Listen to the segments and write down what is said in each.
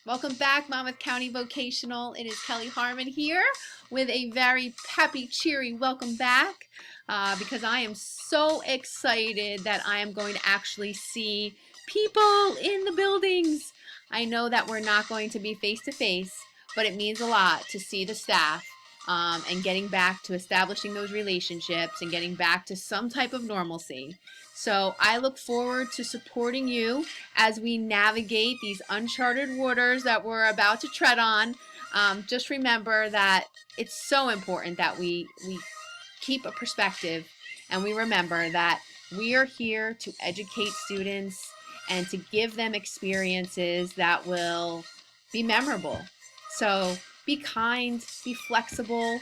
Welcome back, Monmouth County Vocational. It is Kelly Harmon here with a very peppy, cheery welcome back because I am so excited that I am going to actually see people in the buildings. I know that we're not going to be face to face, but it means a lot to see the staff and getting back to establishing those relationships and getting back to some type of normalcy. So I look forward to supporting you as we navigate these uncharted waters that we're about to tread on. Just remember that it's so important that we keep a perspective and we remember that we are here to educate students and to give them experiences that will be memorable. So be kind, be flexible,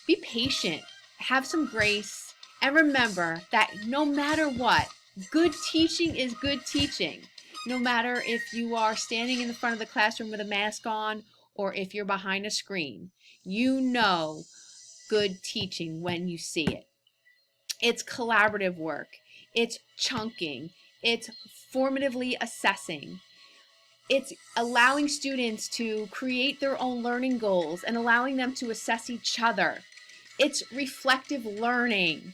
be patient, have some grace, and remember that no matter what, good teaching is good teaching. No matter if you are standing in the front of the classroom with a mask on or if you're behind a screen, you know good teaching when you see it. It's collaborative work, it's chunking, it's formatively assessing, it's allowing students to create their own learning goals and allowing them to assess each other. It's reflective learning,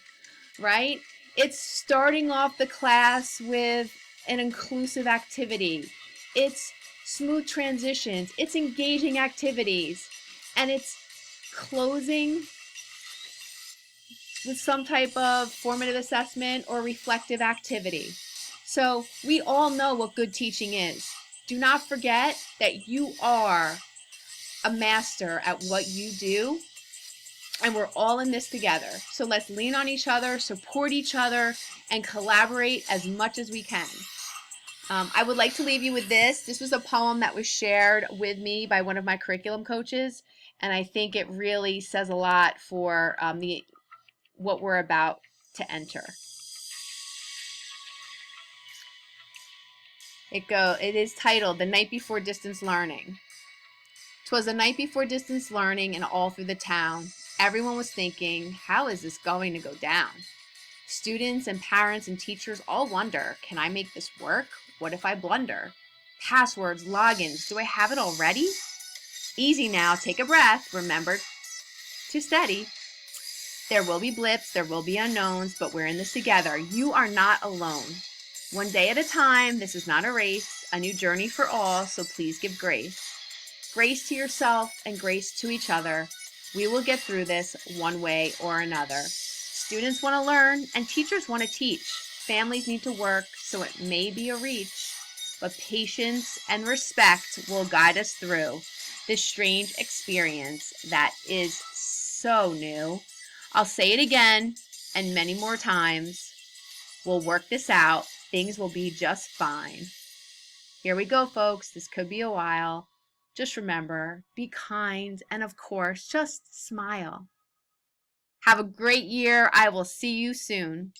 right? It's starting off the class with an inclusive activity. It's smooth transitions. It's engaging activities. And it's closing with some type of formative assessment or reflective activity. So we all know what good teaching is. Do not forget that you are a master at what you do, and we're all in this together. So let's lean on each other, support each other, and collaborate as much as we can. I would like to leave you with this. This was a poem that was shared with me by one of my curriculum coaches, and I think it really says a lot for what we're about to enter. It is titled "The Night Before Distance Learning." 'Twas the night before distance learning, and all through the town, everyone was thinking, how is this going to go down? Students and parents and teachers all wonder, can I make this work? What if I blunder? Passwords, logins, do I have it already? Easy now, take a breath, remember to steady. There will be blips, there will be unknowns, but we're in this together. You are not alone. One day at a time, this is not a race, a new journey for all, so please give grace. Grace to yourself and grace to each other. We will get through this one way or another. Students want to learn and teachers want to teach. Families need to work, so it may be a reach, but patience and respect will guide us through this strange experience that is so new. I'll say it again and many more times. We'll work this out. Things will be just fine. Here we go, folks. This could be a while. Just remember, be kind, and of course, just smile. Have a great year. I will see you soon.